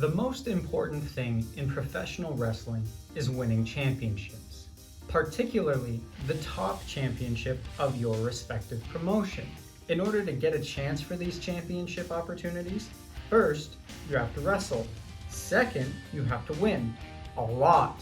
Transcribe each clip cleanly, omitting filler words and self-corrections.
The most important thing in professional wrestling is winning championships, particularly the top championship of your respective promotion. In order to get a chance for these championship opportunities, first, you have to wrestle. Second, you have to win. A lot.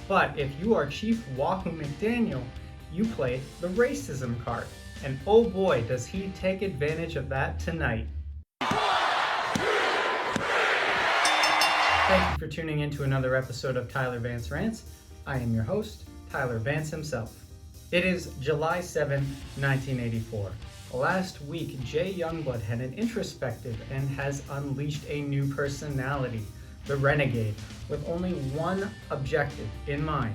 But if you are Chief Wahoo McDaniel, you play the racism card. And oh boy, does he take advantage of that tonight. Thank you for tuning in to another episode of Tyler Vance Rants. I am your host, Tyler Vance himself. It is July 7, 1984. Last week, Jay Youngblood had an introspective and has unleashed a new personality, the Renegade, with only one objective in mind,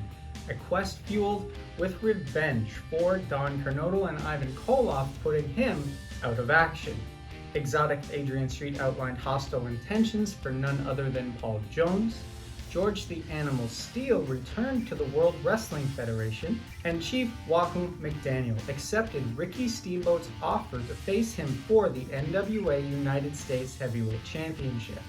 a quest fueled with revenge for Don Kernodle and Ivan Koloff, putting him out of action. Exotic Adrian Street outlined hostile intentions for none other than Paul Jones. George the Animal Steele returned to the World Wrestling Federation, and Chief Wahoo McDaniel accepted Ricky Steamboat's offer to face him for the NWA United States Heavyweight Championship.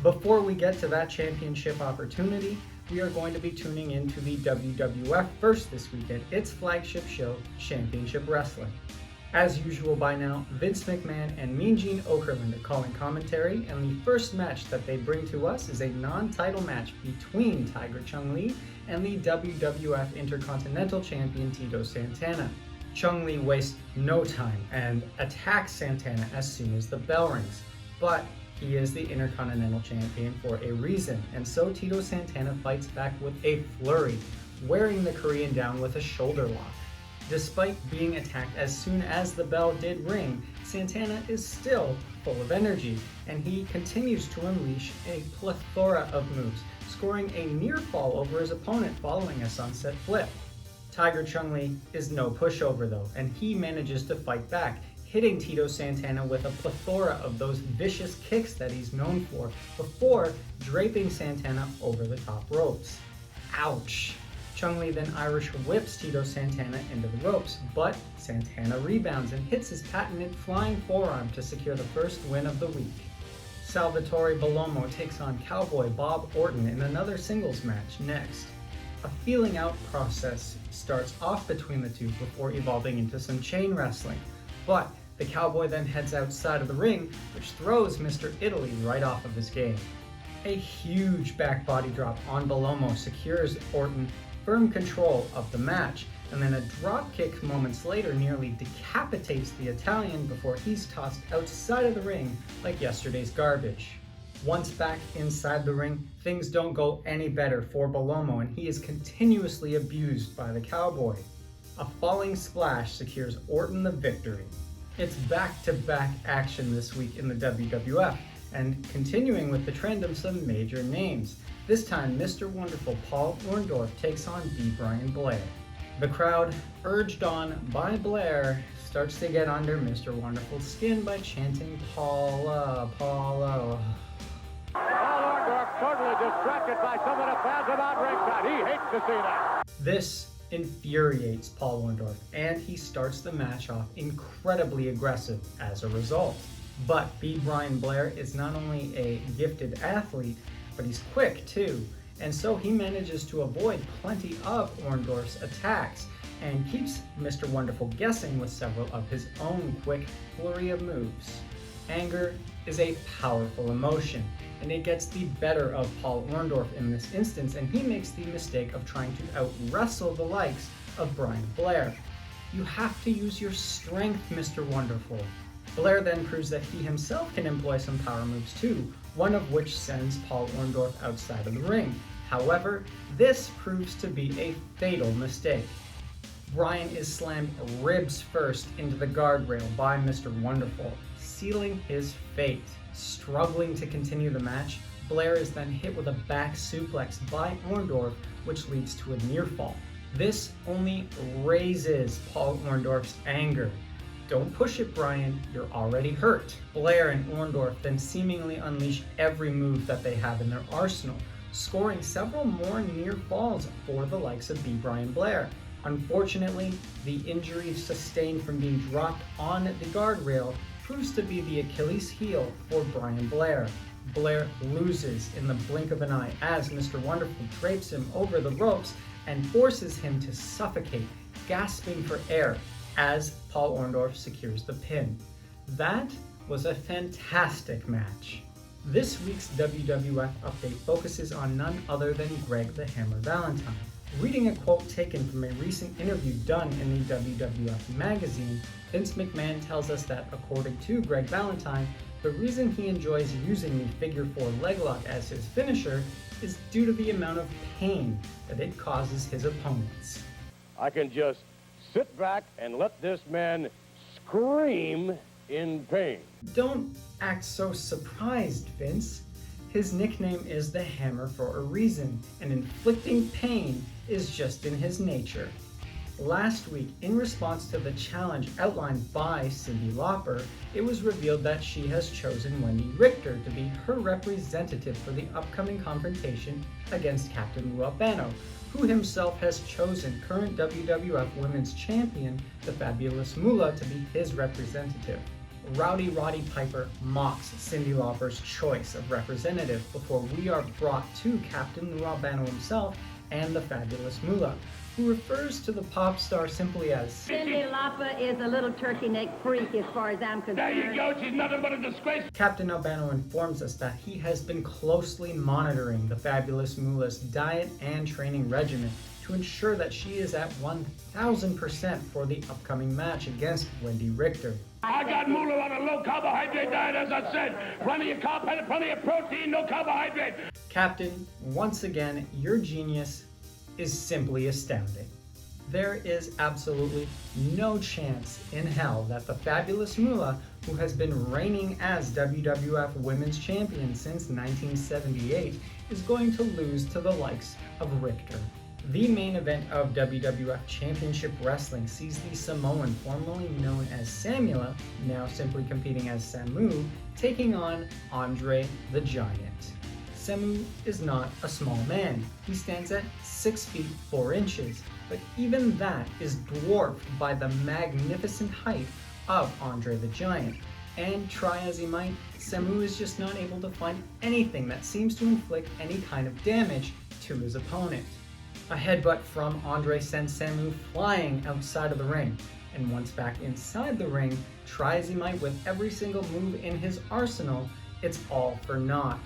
Before we get to that championship opportunity, we are going to be tuning into the WWF first this weekend, its flagship show, Championship Wrestling. As usual by now, Vince McMahon and Mean Gene Okerlund are calling commentary, and the first match that they bring to us is a non-title match between Tiger Chung Lee and the WWF Intercontinental Champion Tito Santana. Chung Lee wastes no time and attacks Santana as soon as the bell rings, but he is the Intercontinental Champion for a reason, and so Tito Santana fights back with a flurry, wearing the Korean down with a shoulder lock. Despite being attacked as soon as the bell did ring, Santana is still full of energy, and he continues to unleash a plethora of moves, scoring a near fall over his opponent following a sunset flip. Tiger Chung Lee is no pushover though, and he manages to fight back, hitting Tito Santana with a plethora of those vicious kicks that he's known for, before draping Santana over the top ropes. Ouch! Chung Lee then Irish whips Tito Santana into the ropes, but Santana rebounds and hits his patented flying forearm to secure the first win of the week. Salvatore Bellomo takes on Cowboy Bob Orton in another singles match next. A feeling out process starts off between the two before evolving into some chain wrestling, but the Cowboy then heads outside of the ring, which throws Mr. Italy right off of his game. A huge back body drop on Bellomo secures Orton firm control of the match, and then a drop kick moments later nearly decapitates the Italian before he's tossed outside of the ring like yesterday's garbage. Once back inside the ring, things don't go any better for Bellomo, and he is continuously abused by the Cowboy. A falling splash secures Orton the victory. It's back-to-back action this week in the WWF, and continuing with the trend of some major names. This time, Mr. Wonderful Paul Orndorff takes on B. Brian Blair. The crowd, urged on by Blair, starts to get under Mr. Wonderful's skin by chanting Paula, Paula. Paul Orndorff totally distracted by some of the fans about ringside. He hates to see that. This infuriates Paul Orndorff, and he starts the match off incredibly aggressive as a result. But B. Brian Blair is not only a gifted athlete, but he's quick too, and so he manages to avoid plenty of Orndorff's attacks and keeps Mr. Wonderful guessing with several of his own quick flurry of moves. Anger is a powerful emotion, and it gets the better of Paul Orndorff in this instance, and he makes the mistake of trying to out-wrestle the likes of Brian Blair. You have to use your strength, Mr. Wonderful. Blair then proves that he himself can employ some power moves too, one of which sends Paul Orndorff outside of the ring. However, this proves to be a fatal mistake. Brian is slammed ribs first into the guardrail by Mr. Wonderful, sealing his fate. Struggling to continue the match, Blair is then hit with a back suplex by Orndorff, which leads to a near fall. This only raises Paul Orndorff's anger. Don't push it, Brian, you're already hurt. Blair and Orndorff then seemingly unleash every move that they have in their arsenal, scoring several more near falls for the likes of B. Brian Blair. Unfortunately, the injury sustained from being dropped on the guardrail proves to be the Achilles heel for Brian Blair. Blair loses in the blink of an eye as Mr. Wonderful drapes him over the ropes and forces him to suffocate, gasping for air as Paul Orndorff secures the pin. That was a fantastic match. This week's WWF update focuses on none other than Greg the Hammer Valentine. Reading a quote taken from a recent interview done in the WWF magazine, Vince McMahon tells us that, according to Greg Valentine, the reason he enjoys using the figure 4 leg lock as his finisher is due to the amount of pain that it causes his opponents. I can just sit back and let this man scream in pain. Don't act so surprised, Vince. His nickname is the Hammer for a reason, and inflicting pain is just in his nature. Last week, in response to the challenge outlined by Cyndi Lauper, it was revealed that she has chosen Wendy Richter to be her representative for the upcoming confrontation against Captain Lou Albano, who himself has chosen current WWF Women's Champion, the Fabulous Moolah, to be his representative. Rowdy Roddy Piper mocks Cyndi Lauper's choice of representative before we are brought to Captain Lou Albano himself and the Fabulous Moolah, who refers to the pop star simply as Cyndi Lauper is a little turkey neck freak as far as I'm concerned. There you go, she's nothing but a disgrace. Captain Albano informs us that he has been closely monitoring the Fabulous Moolah's diet and training regimen to ensure that she is at 1000% for the upcoming match against Wendy Richter. I got Moolah on a low carbohydrate diet, as I said. Plenty of carb, plenty of protein, no carbohydrate. Captain, once again, your genius is simply astounding. There is absolutely no chance in hell that the Fabulous Moolah, who has been reigning as WWF Women's Champion since 1978, is going to lose to the likes of Richter. The main event of WWF Championship Wrestling sees the Samoan formerly known as Samula, now simply competing as Samu, taking on Andre the Giant. Samu is not a small man. He stands at 6 feet 4 inches, but even that is dwarfed by the magnificent height of Andre the Giant. And try as he might, Samu is just not able to find anything that seems to inflict any kind of damage to his opponent. A headbutt from Andre sends Samu flying outside of the ring, and once back inside the ring, try as he might with every single move in his arsenal, it's all for naught.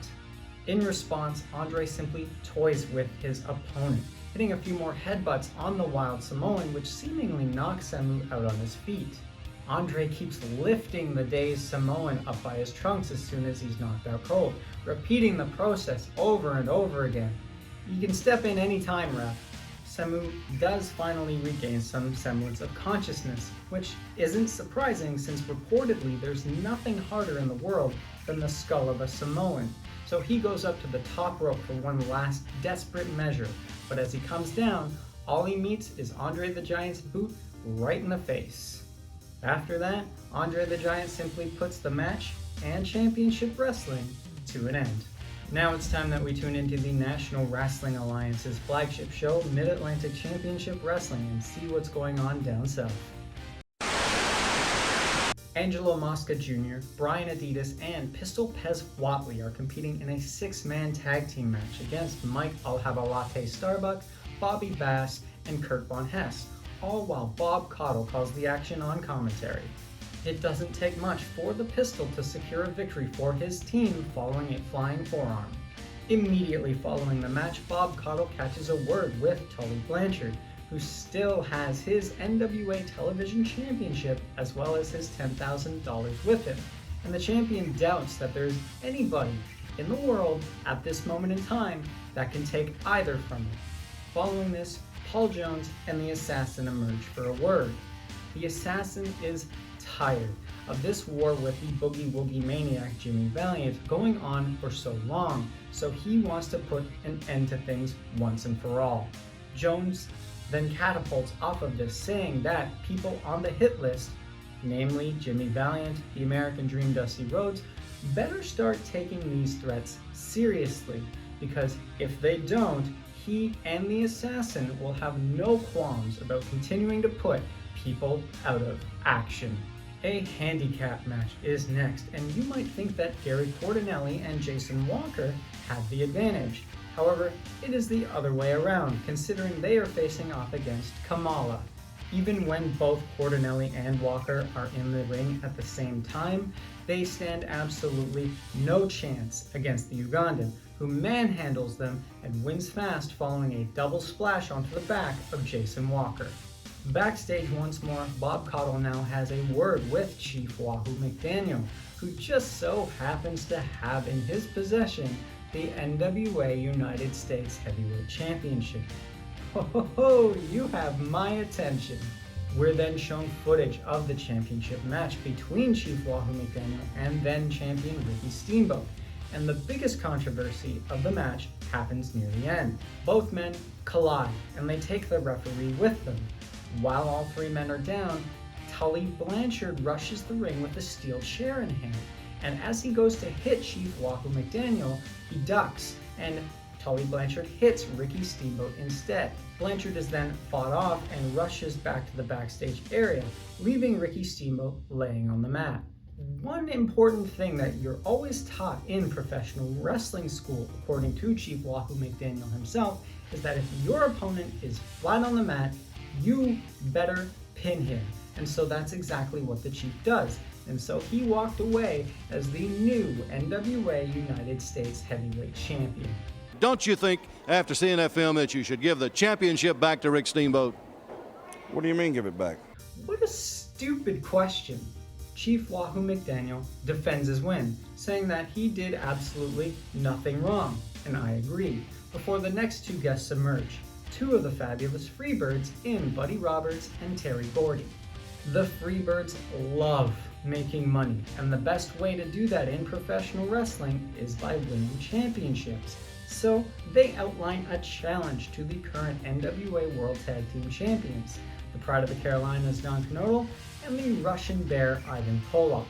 In response, Andre simply toys with his opponent, hitting a few more headbutts on the Wild Samoan, which seemingly knocks Samu out on his feet. Andre keeps lifting the dazed Samoan up by his trunks as soon as he's knocked out cold, repeating the process over and over again. You can step in any time, ref. Samu does finally regain some semblance of consciousness, which isn't surprising since reportedly there's nothing harder in the world than the skull of a Samoan. So he goes up to the top rope for one last desperate measure, but as he comes down, all he meets is Andre the Giant's boot right in the face. After that, Andre the Giant simply puts the match and championship wrestling to an end. Now it's time that we tune into the National Wrestling Alliance's flagship show, Mid-Atlantic Championship Wrestling, and see what's going on down south. Angelo Mosca Jr., Brian Adidas, and Pistol Pez Whatley are competing in a 6-man tag team match against Mike Alhabalate Starbuck, Bobby Bass, and Kurt Von Hess, all while Bob Caudle calls the action on commentary. It doesn't take much for the Pistol to secure a victory for his team following a flying forearm. Immediately following the match, Bob Caudle catches a word with Tully Blanchard, who still has his NWA Television Championship as well as his $10,000 with him, and the champion doubts that there's anybody in the world at this moment in time that can take either from him. Following this, Paul Jones and the Assassin emerge for a word. The Assassin is tired of this war with the boogie woogie maniac Jimmy Valiant going on for so long, so he wants to put an end to things once and for all. Jones then catapults off of this, saying that people on the hit list, namely Jimmy Valiant, the American Dream Dusty Rhodes, better start taking these threats seriously, because if they don't, he and the Assassin will have no qualms about continuing to put people out of action. A handicap match is next, and you might think that Gary Quartinelli and Jason Walker have the advantage. However, it is the other way around, considering they are facing off against Kamala. Even when both Quartinelli and Walker are in the ring at the same time, they stand absolutely no chance against the Ugandan, who manhandles them and wins fast following a double splash onto the back of Jason Walker. Backstage once more, Bob Caudle now has a word with Chief Wahoo McDaniel, who just so happens to have in his possession the NWA United States Heavyweight Championship. Ho, you have my attention. We're then shown footage of the championship match between Chief Wahoo McDaniel and then champion Ricky Steamboat. And the biggest controversy of the match happens near the end. Both men collide and they take the referee with them. While all three men are down, Tully Blanchard rushes the ring with a steel chair in hand. And as he goes to hit Chief Wahoo McDaniel, he ducks, and Tully Blanchard hits Ricky Steamboat instead. Blanchard is then fought off and rushes back to the backstage area, leaving Ricky Steamboat laying on the mat. One important thing that you're always taught in professional wrestling school, according to Chief Wahoo McDaniel himself, is that if your opponent is flat on the mat, you better pin him. And so that's exactly what the Chief does. And so he walked away as the new NWA United States Heavyweight Champion. Don't you think, after seeing that film, that you should give the championship back to Rick Steamboat? What do you mean, give it back? What a stupid question. Chief Wahoo McDaniel defends his win, saying that he did absolutely nothing wrong, and I agree, before the next two guests emerge, two of the Fabulous Freebirds in Buddy Roberts and Terry Gordy. The Freebirds love making money, and the best way to do that in professional wrestling is by winning championships. So they outline a challenge to the current NWA World Tag Team Champions, the Pride of the Carolinas Don Kernodle and the Russian Bear Ivan Koloff.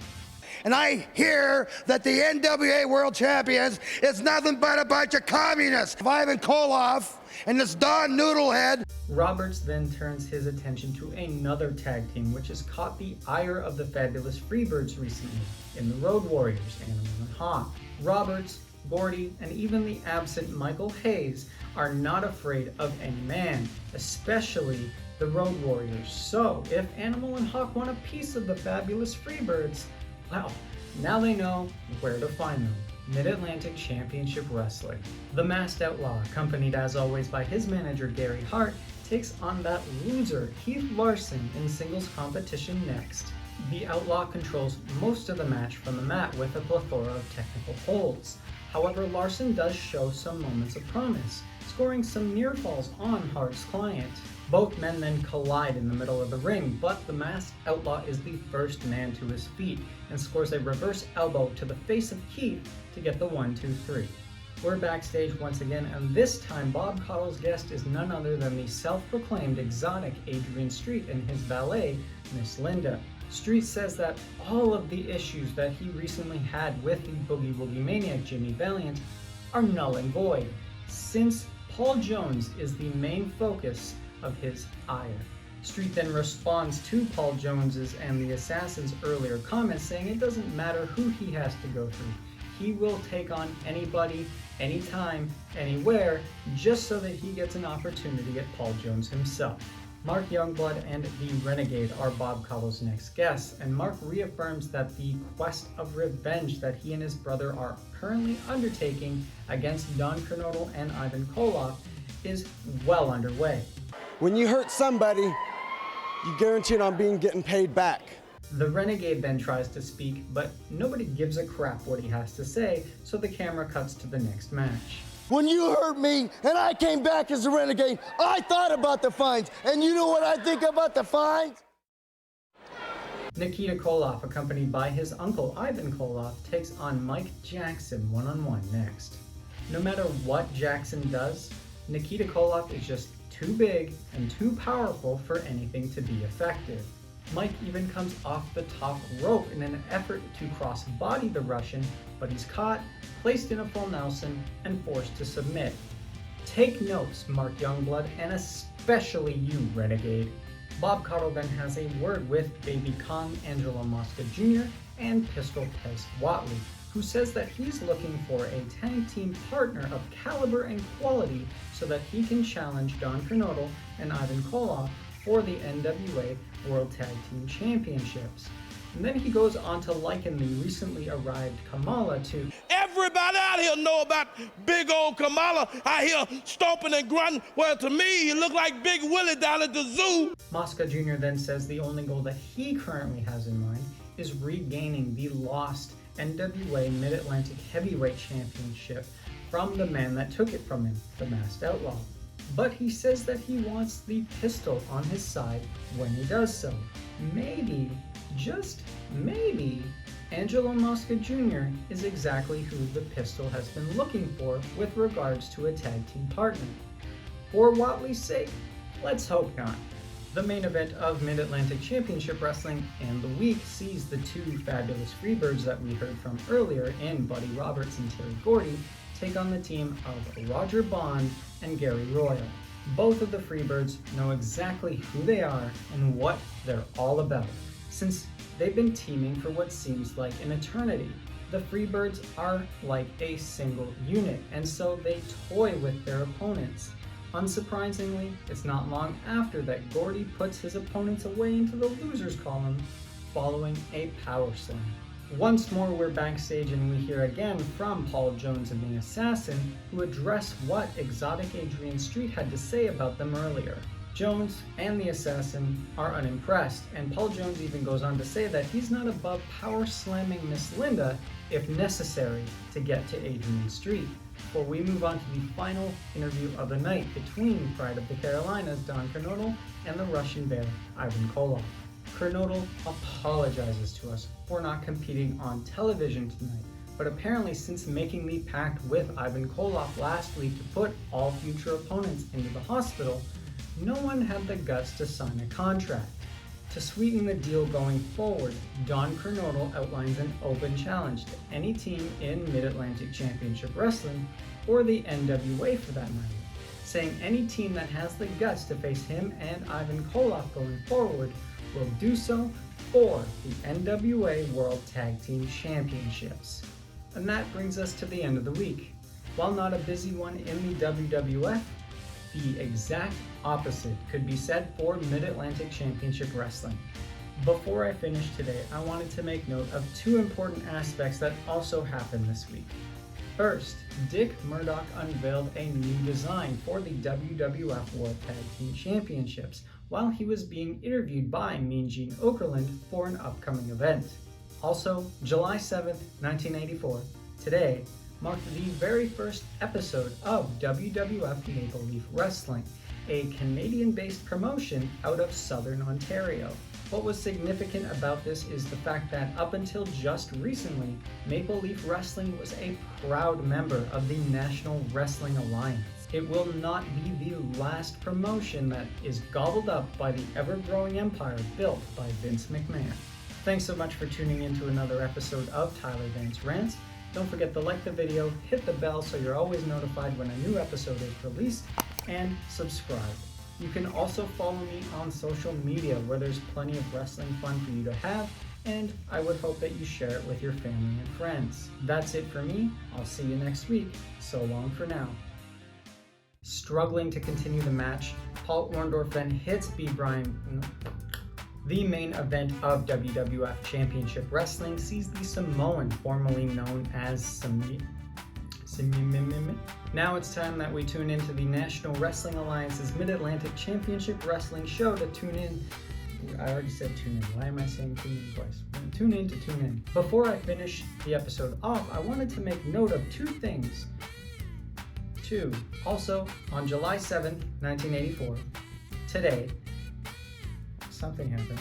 And I hear that the NWA World Champions is nothing but a bunch of communists. Ivan Koloff and this Don Noodlehead. Roberts then turns his attention to another tag team which has caught the ire of the Fabulous Freebirds recently in the Road Warriors, Animal and Hawk. Roberts, Gordy, and even the absent Michael Hayes are not afraid of any man, especially the Road Warriors. So if Animal and Hawk want a piece of the Fabulous Freebirds, well, now they know where to find them. Mid-Atlantic Championship Wrestling. The Masked Outlaw, accompanied as always by his manager Gary Hart, takes on that loser Heath Larsen in singles competition next. The Outlaw controls most of the match from the mat with a plethora of technical holds. However, Larsen does show some moments of promise, scoring some near falls on Hart's client. Both men then collide in the middle of the ring, but the Masked Outlaw is the first man to his feet and scores a reverse elbow to the face of Heath to get the 1-2-3. We're backstage once again, and this time Bob Caudle's guest is none other than the self-proclaimed exotic Adrian Street and his valet, Miss Linda. Street says that all of the issues that he recently had with the Boogie Woogie Maniac Jimmy Valiant are null and void, since Paul Jones is the main focus of his ire. Street then responds to Paul Jones's and the Assassin's earlier comments, saying it doesn't matter who he has to go through. He will take on anybody, anytime, anywhere, just so that he gets an opportunity at Paul Jones himself. Mark Youngblood and the Renegade are Bob Caudle's next guests, and Mark reaffirms that the quest of revenge that he and his brother are currently undertaking against Don Kernodle and Ivan Koloff is well underway. When you hurt somebody, you guarantee on getting paid back. The Renegade then tries to speak, but nobody gives a crap what he has to say, so the camera cuts to the next match. When you hurt me and I came back as a renegade, I thought about the fines. And you know what I think about the fines? Nikita Koloff, accompanied by his uncle Ivan Koloff, takes on Mike Jackson one-on-one next. No matter what Jackson does, Nikita Koloff is just too big and too powerful for anything to be effective. Mike even comes off the top rope in an effort to cross-body the Russian, but he's caught, placed in a full Nelson, and forced to submit. Take notes, Mark Youngblood, and especially you, Renegade. Bob Caudle then has a word with Baby Kong, Angelo Mosca Jr., and Pistol Pez Whatley, who says that he's looking for a tag team partner of caliber and quality so that he can challenge Don Kernodle and Ivan Koloff for the NWA World Tag Team Championships. And then he goes on to liken the recently arrived Kamala to everybody out here know about big old Kamala out here stomping and grunting. Well, to me, he look like Big Willie down at the zoo. Mosca Jr. then says the only goal that he currently has in mind is regaining the lost NWA Mid-Atlantic Heavyweight Championship from the man that took it from him, the Masked Outlaw. But he says that he wants the pistol on his side when he does so. Maybe, just maybe, Angelo Mosca Jr. is exactly who the pistol has been looking for with regards to a tag team partner. For Whatley's sake, let's hope not. The main event of Mid-Atlantic Championship Wrestling and the week sees the two Fabulous Freebirds that we heard from earlier in Buddy Roberts and Terry Gordy take on the team of Roger Bond and Gary Royal. Both of the Freebirds know exactly who they are and what they're all about, since they've been teaming for what seems like an eternity. The Freebirds are like a single unit, and so they toy with their opponents. Unsurprisingly, it's not long after that Gordy puts his opponents away into the losers column following a power slam. Once more we're backstage and we hear again from Paul Jones and the Assassin, who address what exotic Adrian Street had to say about them earlier. Jones and the Assassin are unimpressed, and Paul Jones even goes on to say that he's not above power slamming Miss Linda if necessary to get to Adrian Street. Before we move on to the final interview of the night between Pride of the Carolinas Don Kernodle and the Russian Bear Ivan Koloff. Kernodle apologizes to us for not competing on television tonight, but apparently since making the pact with Ivan Koloff last week to put all future opponents into the hospital, no one had the guts to sign a contract. To sweeten the deal going forward, Don Kernodle outlines an open challenge to any team in Mid-Atlantic Championship Wrestling, or the NWA for that matter, saying any team that has the guts to face him and Ivan Koloff going forward will do so for the NWA World Tag Team Championships. And that brings us to the end of the week. While not a busy one in the WWF, the exact opposite could be said for Mid-Atlantic Championship Wrestling. Before I finish today, I wanted to make note of two important aspects that also happened this week. First, Dick Murdoch unveiled a new design for the WWF World Tag Team Championships while he was being interviewed by Mean Gene Okerlund for an upcoming event. Also, July 7th, 1984, today, marked the very first episode of WWF Maple Leaf Wrestling, a Canadian-based promotion out of Southern Ontario. What was significant about this is the fact that up until just recently, Maple Leaf Wrestling was a proud member of the National Wrestling Alliance. It will not be the last promotion that is gobbled up by the ever-growing empire built by Vince McMahon. Thanks so much for tuning in to another episode of Tyler Vance Rants. Don't forget to like the video, hit the bell so you're always notified when a new episode is released, and subscribe. You can also follow me on social media where there's plenty of wrestling fun for you to have, and I would hope that you share it with your family and friends. That's it for me. I'll see you next week. So long for now. Struggling to continue the match, Paul Orndorff then hits B. Brian. The main event of WWF Championship Wrestling sees the Samoan, formerly known as Samu. Now it's time that we tune into the National Wrestling Alliance's Mid-Atlantic Championship Wrestling show to tune in. I already said tune in. Why am I saying tune in twice? Tune in to tune in. Before I finish the episode off, I wanted to make note of two things. Also, on July 7th, 1984, today, something happened.